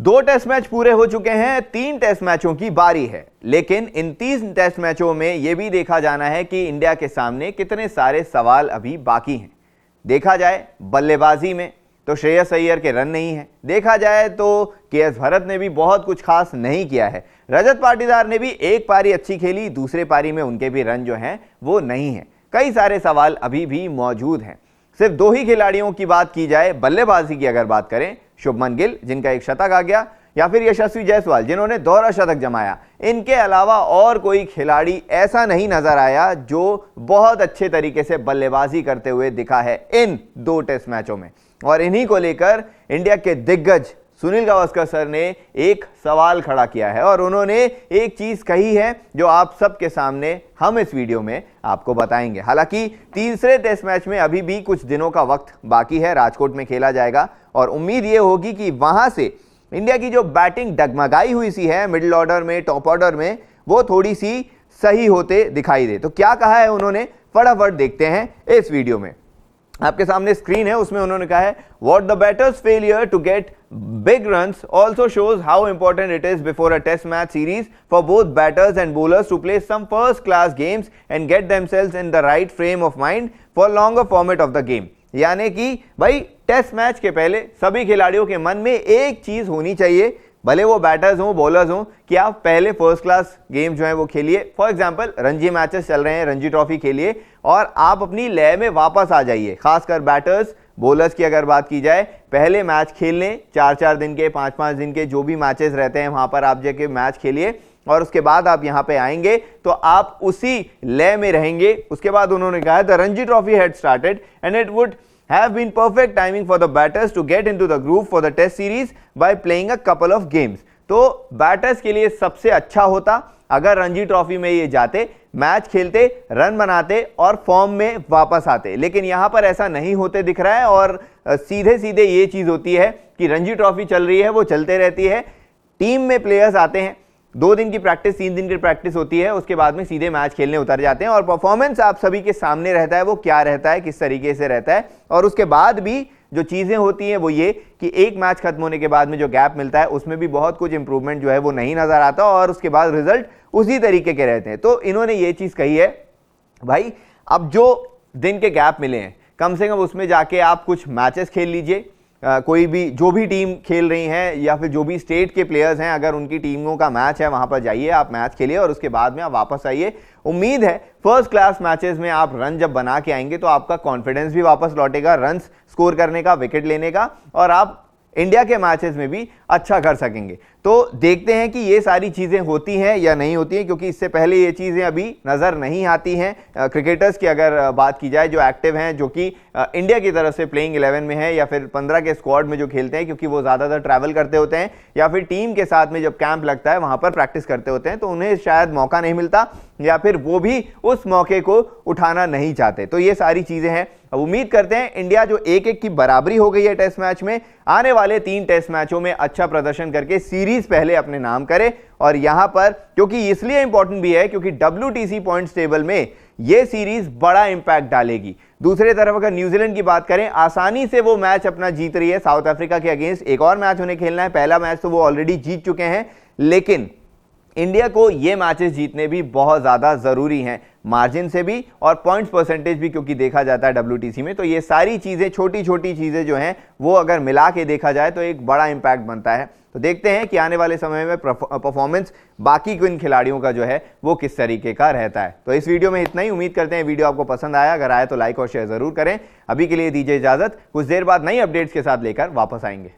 दो test match पूरे हो चुके हैं, 3 टेस्ट मैचों की बारी है। लेकिन इन 3 टेस्ट मैचों में यह भी देखा जाना है कि इंडिया के सामने कितने सारे सवाल अभी बाकी हैं। देखा जाए बल्लेबाजी में तो श्रेयस अय्यर के रन नहीं है, देखा जाए तो के.एस. भरत ने भी बहुत कुछ खास नहीं किया है, रजत पाटीदार ने भी एक पारी अच्छी खेली, दूसरे पारी में उनके भी रन जो हैं वो नहीं है। कई सारे सवाल अभी भी मौजूद हैं। सिर्फ 2 ही खिलाड़ियों की बात की जाए, बल्लेबाजी की अगर बात करें, शुभमन गिल जिनका एक शतक आ गया, या फिर यशस्वी जायसवाल जिन्होंने दोहरा शतक जमाया, इनके अलावा और कोई खिलाड़ी ऐसा नहीं नजर आया जो बहुत अच्छे तरीके से बल्लेबाजी करते हुए दिखा है इन 2 टेस्ट मैचों में। और इन्हीं को लेकर इंडिया के दिग्गज सुनील गावस्कर सर ने एक सवाल खड़ा किया है और उन्होंने एक चीज कही है जो आप सबके सामने हम इस वीडियो में आपको बताएंगे। हालांकि तीसरे टेस्ट मैच में अभी भी कुछ दिनों का वक्त बाकी है, राजकोट में खेला जाएगा और उम्मीद ये होगी कि वहां से इंडिया की जो बैटिंग डगमगाई हुई सी है मिडिल ऑर्डर में, टॉप ऑर्डर में, वो थोड़ी सी सही होते दिखाई दे। तो क्या कहा है उन्होंने, फटाफट देखते हैं इस वीडियो में। आपके सामने स्क्रीन है, उसमें उन्होंने कहा है what the batters failure to get big runs also shows how important it is before a test match series for both batters and bowlers to play some first class games and get themselves in the right frame of mind for longer format of the game। यानी कि भाई test match के पहले सभी खिलाड़ियों के मन में एक चीज होनी चाहिए, भले वो बैटर्स हों बॉलर्स हों, कि आप पहले फर्स्ट क्लास गेम जो है वो खेलिए। फॉर एग्जांपल रणजी मैचेस चल रहे हैं, रणजी ट्रॉफी खेलिए और आप अपनी लय में वापस आ जाइए। खासकर बैटर्स बॉलर्स की अगर बात की जाए, पहले मैच खेल लें, 4-4 दिन के, 5-5 दिन के जो भी मैचेस रहते हैं वहां पर आप जाके मैच खेलिए और उसके बाद आप यहां पे आएंगे तो आप उसी लय में रहेंगे। उसके बाद उन्होंने कहा the Ranji trophy had started and it would have been perfect timing for the batters to get into the groove for the test series by playing a couple of games। तो बैटर्स के लिए सबसे अच्छा होता अगर रणजी ट्रॉफी में ये जाते, मैच खेलते, रन बनाते और फॉर्म में वापस आते, लेकिन यहां पर ऐसा नहीं होते दिख रहा है और सीधे सीधे ये चीज होती है कि रणजी ट्रॉफी चल रही है, वो चलते रहती है, टीम में प्लेयर्स आते हैं, 2 दिन की प्रैक्टिस, 3 दिन की प्रैक्टिस होती है, उसके बाद में सीधे मैच खेलने उतर जाते हैं और परफॉर्मेंस आप सभी के सामने रहता है, वो क्या रहता है, किस तरीके से रहता है। और उसके बाद भी जो चीजें होती हैं वो ये कि एक मैच खत्म होने के बाद में जो गैप मिलता है उसमें भी बहुत कुछ इंप्रूवमेंट जो है वो नहीं नजर आता और उसके बाद रिजल्ट उसी तरीके के रहते हैं। तो इन्होंने ये चीज कही है भाई अब जो दिन के गैप मिले हैं कम से कम उसमें जाके आप कुछ मैचेस खेल लीजिए। कोई भी जो भी टीम खेल रही है या फिर जो भी स्टेट के प्लेयर्स हैं, अगर उनकी टीमों का मैच है वहां पर जाइए, आप मैच खेलिए और उसके बाद में आप वापस आइए। उम्मीद है फर्स्ट क्लास मैचेस में आप रन जब बना के आएंगे तो आपका कॉन्फिडेंस भी वापस लौटेगा, रन्स स्कोर करने का, विकेट लेने का, और आप इंडिया के मैचेस में भी अच्छा कर सकेंगे। तो देखते हैं कि ये सारी चीजें होती हैं या नहीं होती हैं, क्योंकि इससे पहले ये चीजें अभी नजर नहीं आती हैं। क्रिकेटर्स की अगर बात की जाए जो एक्टिव हैं, जो कि इंडिया की तरफ से प्लेइंग 11 में है या फिर 15 के स्क्वाड में जो खेलते हैं, क्योंकि वो ज्यादातर ट्रैवल करते होते हैं या फिर टीम के साथ में जब कैंप लगता है वहां पर प्रैक्टिस करते होते हैं, तो उन्हें शायद मौका नहीं मिलता या फिर वो भी उस मौके को उठाना नहीं चाहते। तो ये सारी चीजें हैं। अब उम्मीद करते हैं इंडिया जो 1-1 की बराबरी हो गई है टेस्ट मैच में, आने वाले 3 टेस्ट मैचों में अच्छा प्रदर्शन करके सीरीज पहले अपने नाम करे। और यहां पर क्योंकि इसलिए इंपॉर्टेंट भी है क्योंकि WTC पॉइंट्स टेबल में यह सीरीज बड़ा इंपैक्ट डालेगी। दूसरी तरफ अगर न्यूजीलैंड की बात करें, आसानी से वो मैच अपना जीत रही है साउथ अफ्रीका के अगेंस्ट। एक और मैच उन्हें खेलना है, पहला मैच तो वो ऑलरेडी जीत चुके हैं, लेकिन इंडिया को ये मैचेस जीतने भी बहुत ज्यादा जरूरी हैं, मार्जिन से भी और पॉइंट्स परसेंटेज भी, क्योंकि देखा जाता है WTC में। तो ये सारी चीजें, छोटी छोटी चीजें जो हैं वो अगर मिला के देखा जाए तो एक बड़ा इंपैक्ट बनता है। तो देखते हैं कि आने वाले समय में परफॉर्मेंस बाकी किन खिलाड़ियों का जो है वो किस तरीके का रहता है। तो इस वीडियो में इतना ही। उम्मीद करते हैं वीडियो आपको पसंद आया, अगर आया तो लाइक और शेयर जरूर करें। अभी के लिए दीजिए इजाजत, कुछ देर बाद नई अपडेट्स के साथ लेकर वापस आएंगे।